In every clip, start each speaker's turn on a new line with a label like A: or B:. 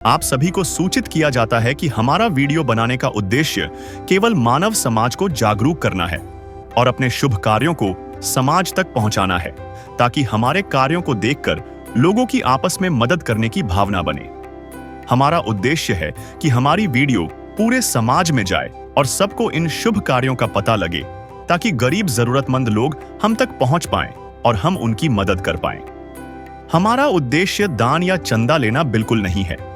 A: आप सभी को सूचित किया जाता है कि हमारा वीडियो बनाने का उद्देश्य केवल मानव समाज को जागरूक करना है और अपने शुभ कार्यों को समाज तक पहुंचाना है, ताकि हमारे कार्यों को देखकर लोगों की आपस में मदद करने की भावना बने। हमारा उद्देश्य है कि हमारी वीडियो पूरे समाज में जाए और सबको इन शुभ कार्यों का पता लगे, ताकि गरीब जरूरतमंद लोग हम तक पहुंच पाएं और हम उनकी मदद कर पाएं। हमारा उद्देश्य दान या चंदा लेना बिल्कुल नहीं है।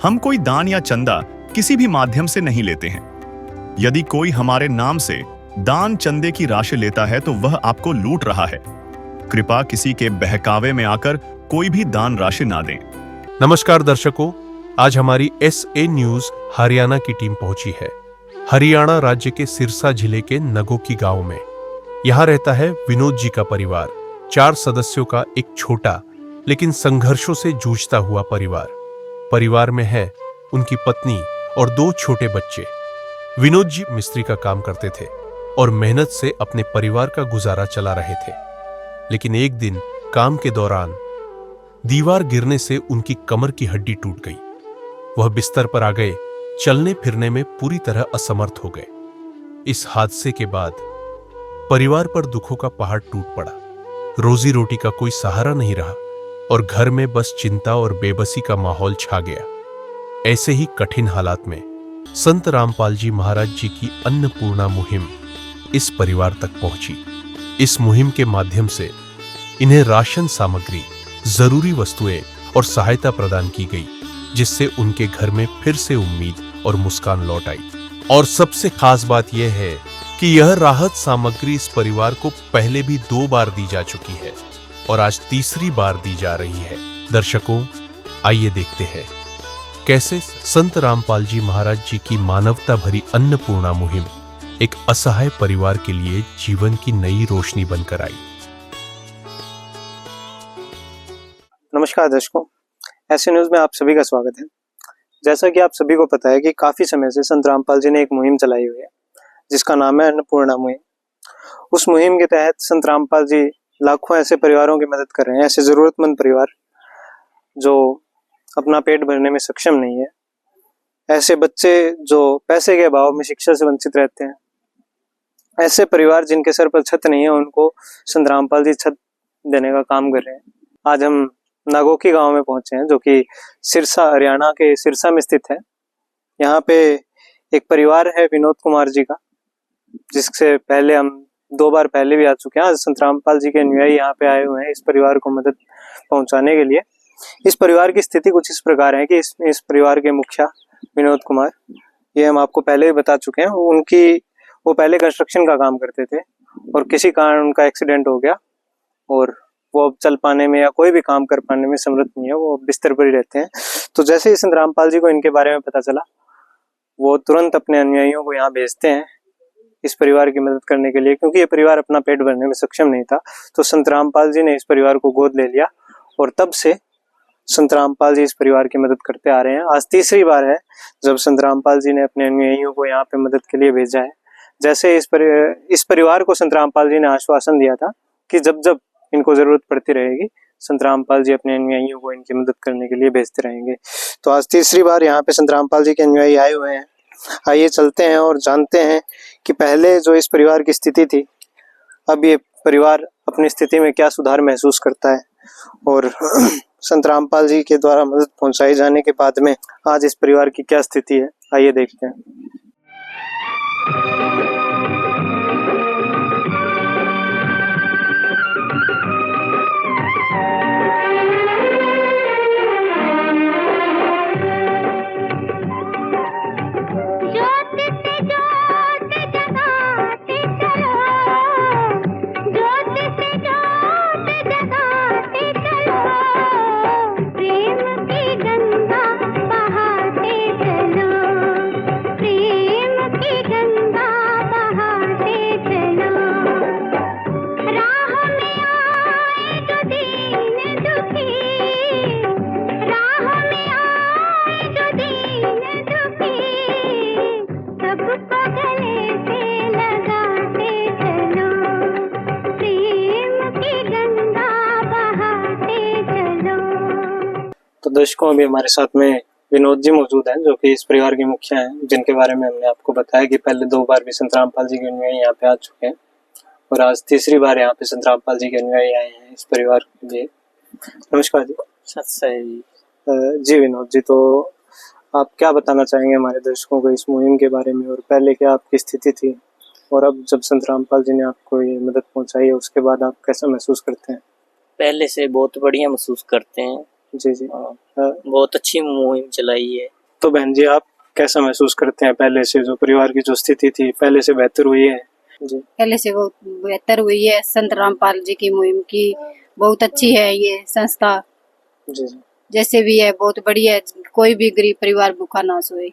A: हम कोई दान या चंदा किसी भी माध्यम से नहीं लेते हैं। यदि कोई हमारे नाम से दान चंदे की राशि लेता है तो वह आपको लूट रहा है। कृपया किसी के बहकावे में आकर कोई भी दान राशि ना दें।
B: नमस्कार दर्शकों, आज हमारी SA न्यूज हरियाणा की टीम पहुंची है हरियाणा राज्य के सिरसा जिले के नगोकी गांव में। यहाँ रहता है विनोद जी का परिवार, 4 सदस्यों का एक छोटा लेकिन संघर्षों से जूझता हुआ परिवार में है उनकी पत्नी और 2 छोटे बच्चे। विनोद जी मिस्त्री का काम करते थे और मेहनत से अपने परिवार का गुजारा चला रहे थे, लेकिन एक दिन काम के दौरान दीवार गिरने से उनकी कमर की हड्डी टूट गई। वह बिस्तर पर आ गए, चलने फिरने में पूरी तरह असमर्थ हो गए। इस हादसे के बाद परिवार पर दुखों का पहाड़ टूट पड़ा। रोजी रोटी का कोई सहारा नहीं रहा और घर में बस चिंता और बेबसी का माहौल छा गया। ऐसे ही कठिन हालात में संत रामपाल जी महाराज जी की अन्नपूर्णा मुहिम इस परिवार तक पहुंची। इस मुहिम के माध्यम से इन्हें राशन सामग्री, जरूरी वस्तुएं और सहायता प्रदान की गई, जिससे उनके घर में फिर से उम्मीद और मुस्कान लौट आई। और सबसे खास बात यह है कि यह राहत सामग्री इस परिवार को पहले भी 2 बार दी जा चुकी है और आज तीसरी बार दी जा रही है। दर्शकों, आइए देखते हैं कैसे संत रामपाल जी महाराज जी की मानवता भरी अन्नपूर्णा मुहिम एक असहाय परिवार के लिए जीवन की नई रोशनी बनकर आई।
C: नमस्कार दर्शकों, ऐसे न्यूज में आप सभी का स्वागत है। जैसा कि आप सभी को पता है कि काफी समय से संत रामपाल जी ने एक मुहिम चलाई हुई है, जिसका नाम है अन्नपूर्णा मुहिम। उस मुहिम के तहत संत रामपाल जी लाखों ऐसे परिवारों की मदद कर रहे हैं, ऐसे जरूरतमंद परिवार जो अपना पेट भरने में सक्षम नहीं है, ऐसे बच्चे जो पैसे के अभाव में शिक्षा से वंचित रहते हैं, ऐसे परिवार जिनके सर पर छत नहीं है, उनको संत रामपाल जी छत देने का काम कर रहे हैं। आज हम नागोकी गांव में पहुंचे हैं, जो कि सिरसा, हरियाणा के सिरसा में स्थित है। यहाँ पे एक परिवार है विनोद कुमार जी का, जिससे पहले हम 2 बार पहले भी आ चुके हैं। आज संत रामपाल जी के अनुयायी यहाँ पे आए हुए हैं इस परिवार को मदद पहुंचाने के लिए। इस परिवार की स्थिति कुछ इस प्रकार है कि इस परिवार के मुखिया विनोद कुमार, ये हम आपको पहले भी बता चुके हैं, वो पहले कंस्ट्रक्शन का काम करते थे और किसी कारण उनका एक्सीडेंट हो गया और वो अब चल पाने में या कोई भी काम कर पाने में समर्थ नहीं है, वो बिस्तर पर ही रहते हैं। तो जैसे ही संत रामपाल जी को इनके बारे में पता चला, वो तुरंत अपने अनुयायियों को यहाँ भेजते हैं इस परिवार की मदद करने के लिए, क्योंकि ये परिवार अपना पेट भरने में सक्षम नहीं था। तो संत रामपाल जी ने इस परिवार को गोद ले लिया और तब से संत रामपाल जी इस परिवार की मदद करते आ रहे हैं। आज तीसरी बार है जब संत रामपाल जी ने अपने अनुयायियों को यहाँ पे मदद के लिए भेजा है। जैसे इस परिवार को संत रामपाल जी ने आश्वासन दिया था कि जब जब इनको जरूरत पड़ती रहेगी, संत रामपाल जी अपने अनुयायियों को इनकी मदद करने के लिए भेजते रहेंगे। तो आज तीसरी बार यहाँ पे संत रामपाल जी के अनुयायी आए हुए हैं। आइए चलते हैं और जानते हैं कि पहले जो इस परिवार की स्थिति थी, अब ये परिवार अपनी स्थिति में क्या सुधार महसूस करता है और संत रामपाल जी के द्वारा मदद पहुंचाई जाने के बाद में आज इस परिवार की क्या स्थिति है। आइए देखते हैं। तो दर्शकों, अभी हमारे साथ में विनोद जी मौजूद हैं, जो कि इस परिवार के मुखिया हैं, जिनके बारे में हमने आपको बताया कि पहले 2 बार भी संत रामपाल जी के अनुयायी यहाँ पे आ चुके हैं और आज तीसरी बार यहाँ पे संत रामपाल जी के अनुयायी आए हैं इस परिवार के लिए। नमस्कार जी।
D: सत श्री
C: जी विनोद जी, तो आप क्या बताना चाहेंगे हमारे दर्शकों को इस मुहिम के बारे में, और पहले क्या आपकी स्थिति थी और अब जब संत रामपाल जी ने आपको ये मदद पहुंचाई है उसके बाद आप कैसा महसूस करते हैं?
D: पहले से बहुत बढ़िया महसूस करते हैं।
C: जी जी।
D: बहुत अच्छी मुहिम चलाई है।
C: तो बहन जी, आप कैसा महसूस करते हैं? पहले से जो परिवार की जो स्थिति थी पहले से बेहतर हुई है? जी,
E: पहले से बहुत बेहतर हुई है। संत रामपाल जी की मुहिम की बहुत अच्छी है ये संस्था।
C: जी जी
E: जैसे भी है बहुत बढ़िया है, कोई भी गरीब परिवार भूखा ना सोए।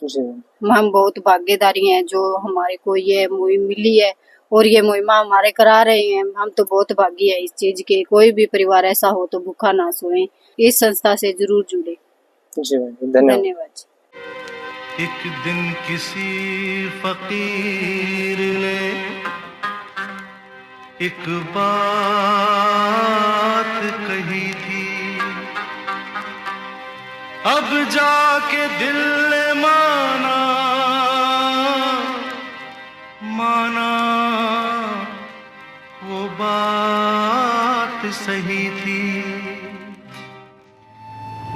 C: जी।
E: हम बहुत भाग्यदारी हैं जो हमारे को ये मुहिम मिली है और ये मुहिम हमारे करा रहे हैं। हम तो बहुत भाग्य है इस चीज के। कोई भी परिवार ऐसा हो तो भूखा ना सोए, इस संस्था से जरूर जुड़े।
C: जी धन्यवाद।
E: धन्यवाद।
F: एक दिन किसी फकीर ने एक बात कही थी, अब जाके दिल ने माना वो बात सही थी।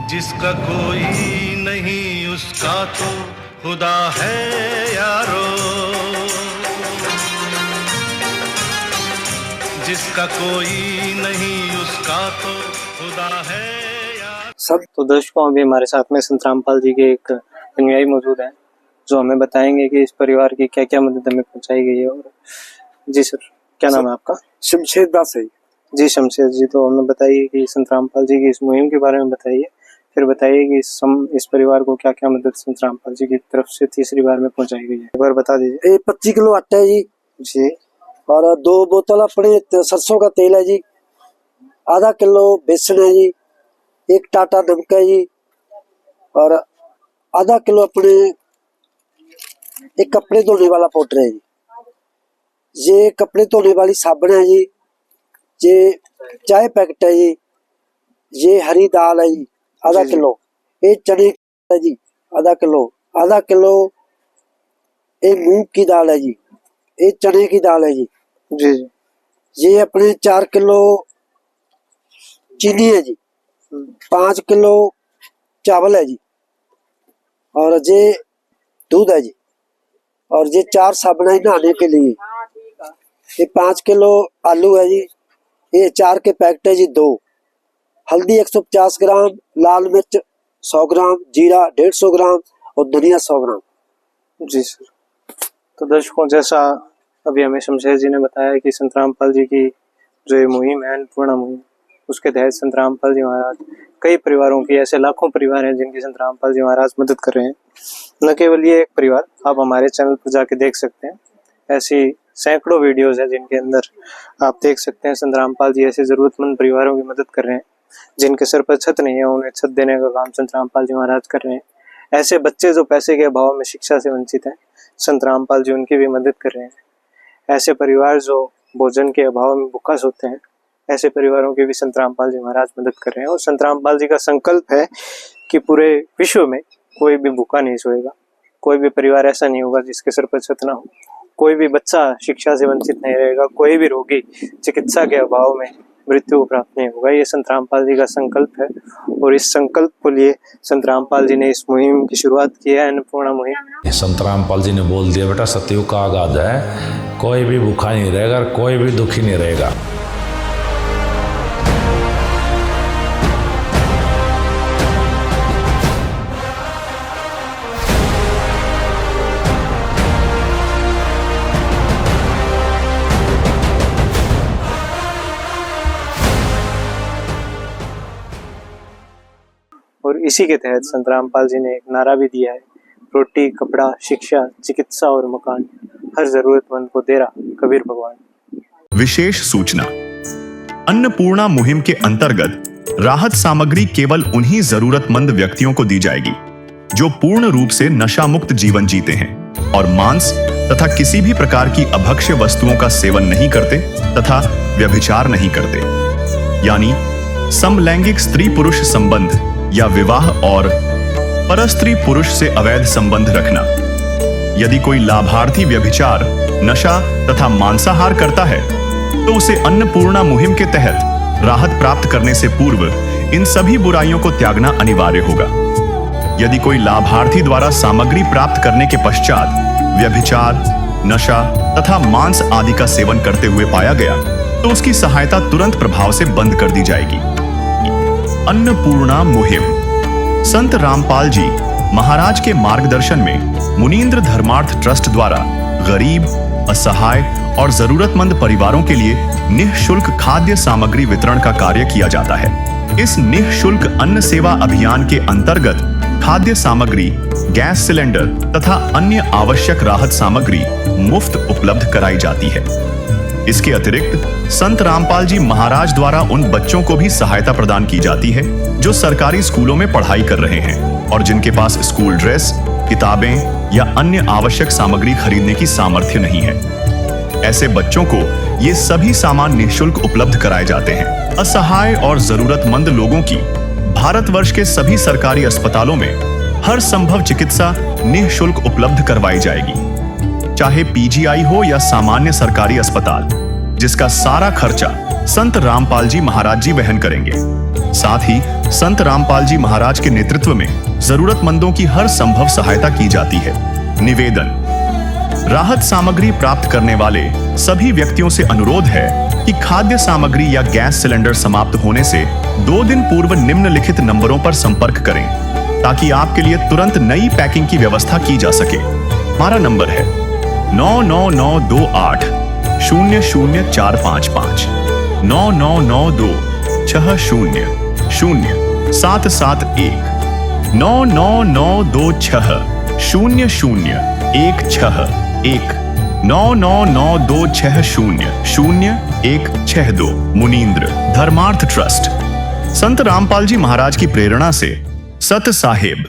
F: जिसका कोई नहीं उसका तो खुदा है यारो, जिसका कोई नहीं उसका तो खुदा है यारो।
C: सब तो दर्शकों, अभी हमारे साथ में संत रामपाल जी के एक अनुयायी मौजूद हैं जो हमें बताएंगे कि इस परिवार की क्या क्या मदद हमें पहुंचाई गई है। और जी सर, क्या नाम है आपका?
G: शमशेर दास है
C: जी शमशेर जी, तो हमें बताइए कि संत रामपाल जी की इस मुहिम के बारे में बताइए, फिर बताइए कि इस परिवार को क्या क्या मदद संत रामपाल जी की तरफ से तीसरी बार में पहुंचाई गई है, एक बार बता दीजिए।
G: 25 किलो आटा है जी
C: जी,
G: और 2 बोतल अपने सरसों का तेल है जी, आधा किलो बेसन है जी, 1 टाटा नमक है जी, और आधा किलो अपने एक कपड़े धोने वाला पाउडर है जी, ये कपड़े धोने वाली साबुन है जी, ये चाय पैकेट है जी, ये हरी दाल है जी आधा किलो, ये चने है जी आधा किलो ये मूंग की दाल है जी, ये चने की दाल है जी।
C: जी जी।
G: ये अपने 4 किलो चीनी है जी, 5 किलो चावल है जी, और ये दूध है जी, और ये 4 साबुन है नहाने के लिए, ये 5 किलो आलू है जी, ये 4 के पैकेट है जी 2, हल्दी 150 ग्राम, लाल मिर्च 100 ग्राम, जीरा 150 ग्राम और धनिया 100 ग्राम।
C: जी सर। तो दर्शकों, जैसा अभी हमें शमशेर जी ने बताया कि संत रामपाल जी की जो ये मुहिम है अन्नपूर्णा मुहिम, उसके तहत संत रामपाल जी महाराज कई परिवारों की, ऐसे लाखों परिवार हैं जिनकी संत रामपाल जी महाराज मदद कर रहे हैं। न केवल ये एक परिवार, आप हमारे चैनल पर जाके देख सकते हैं, ऐसी सैकड़ों वीडियोस है जिनके अंदर आप देख सकते हैं संत रामपाल जी ऐसे जरूरतमंद परिवारों की मदद कर रहे हैं, जिनके सर पर छत नहीं है उन्हें छत देने का काम संत रामपाल जी महाराज कर रहे हैं। ऐसे बच्चे जो पैसे के अभाव में शिक्षा से वंचित हैं, संत रामपाल जी उनकी भी मदद कर रहे हैं। ऐसे परिवार जो भोजन के अभाव में भूखा सोते हैं, ऐसे परिवारों की भी संत रामपाल जी महाराज मदद कर रहे हैं। और संत रामपाल जी का संकल्प है कि पूरे विश्व में कोई भी भूखा नहीं सोएगा, कोई भी परिवार ऐसा नहीं होगा जिसके सर पर छत ना हो, कोई भी बच्चा शिक्षा से वंचित नहीं रहेगा, कोई भी रोगी चिकित्सा के अभाव में मृत्यु को प्राप्त नहीं होगा। ये संत रामपाल जी का संकल्प है और इस संकल्प को लिए संत रामपाल जी ने इस मुहिम की शुरुआत की है, अन्नपूर्णा मुहिम।
H: संत रामपाल जी ने बोल दिया, बेटा सतयुग का आगाज है, कोई भी भूखा नहीं रहेगा, कोई भी दुखी नहीं रहेगा।
C: और इसी के तहत संत रामपाल जी ने एक नारा भी दिया है, रोटी, कपड़ा, शिक्षा, चिकित्सा और मकान, हर जरूरतमंद को दे रहा कबीर भगवान।
A: विशेष सूचना, अन्नपूर्णा मुहिम के अंतर्गत राहत सामग्री केवल उन्हीं जरूरतमंद व्यक्तियों को दी जाएगी जो पूर्ण रूप से नशा मुक्त जीवन जीते हैं और मांस तथा किसी भी प्रकार की अभक्ष्य वस्तुओं का सेवन नहीं करते तथा व्यभिचार नहीं करते, यानी समलैंगिक स्त्री पुरुष संबंध या विवाह और परस्त्री पुरुष से अवैध संबंध रखना। यदि कोई लाभार्थी व्यभिचार, नशा तथा मांसाहार करता है तो उसे अन्नपूर्णा मुहिम के तहत राहत प्राप्त करने से पूर्व इन सभी बुराइयों को त्यागना अनिवार्य होगा। यदि कोई लाभार्थी द्वारा सामग्री प्राप्त करने के पश्चात व्यभिचार, नशा तथा मांस आदि का सेवन करते हुए पाया गया तो उसकी सहायता तुरंत प्रभाव से बंद कर दी जाएगी। अन्नपूर्णा मुहिम। संत रामपाल जी महाराज के मार्गदर्शन में मुनींद्र धर्मार्थ ट्रस्ट द्वारा गरीब, असहाय और जरूरतमंद परिवारों के लिए निःशुल्क खाद्य सामग्री वितरण का कार्य किया जाता है। इस निःशुल्क अन्न सेवा अभियान के अंतर्गत खाद्य सामग्री, गैस सिलेंडर तथा अन्य आवश्यक राहत सामग्री मुफ्त उपलब्ध कराई जाती है। इसके अतिरिक्त संत रामपाल जी महाराज द्वारा उन बच्चों को भी सहायता प्रदान की जाती है जो सरकारी स्कूलों में पढ़ाई कर रहे हैं और जिनके पास स्कूल ड्रेस, किताबें या अन्य आवश्यक सामग्री खरीदने की सामर्थ्य नहीं है। ऐसे बच्चों को ये सभी सामान निःशुल्क उपलब्ध कराए जाते हैं। असहाय और जरूरतमंद लोगों की भारतवर्ष के सभी सरकारी अस्पतालों में हर संभव चिकित्सा निःशुल्क उपलब्ध करवाई जाएगी, चाहे पीजीआई हो या सामान्य सरकारी अस्पताल, जिसका सारा खर्चा संत रामपाल जी महाराज जी वहन करेंगे। साथ ही संत रामपाल जी महाराज के नेतृत्व में जरूरतमंदों की हर संभव सहायता की जाती है। निवेदन। राहत सामग्री प्राप्त करने वाले सभी व्यक्तियों से अनुरोध है कि खाद्य सामग्री या गैस सिलेंडर समाप्त होने से 2 दिन पूर्व निम्नलिखित नंबरों पर संपर्क करें ताकि आपके लिए तुरंत नई पैकिंग की व्यवस्था की जा सके। हमारा नंबर है 99928 00455 9992 60 0771 99926 0016 99926000162 मुनींद्र धर्मार्थ ट्रस्ट। संत रामपाल जी महाराज की प्रेरणा से सत साहेब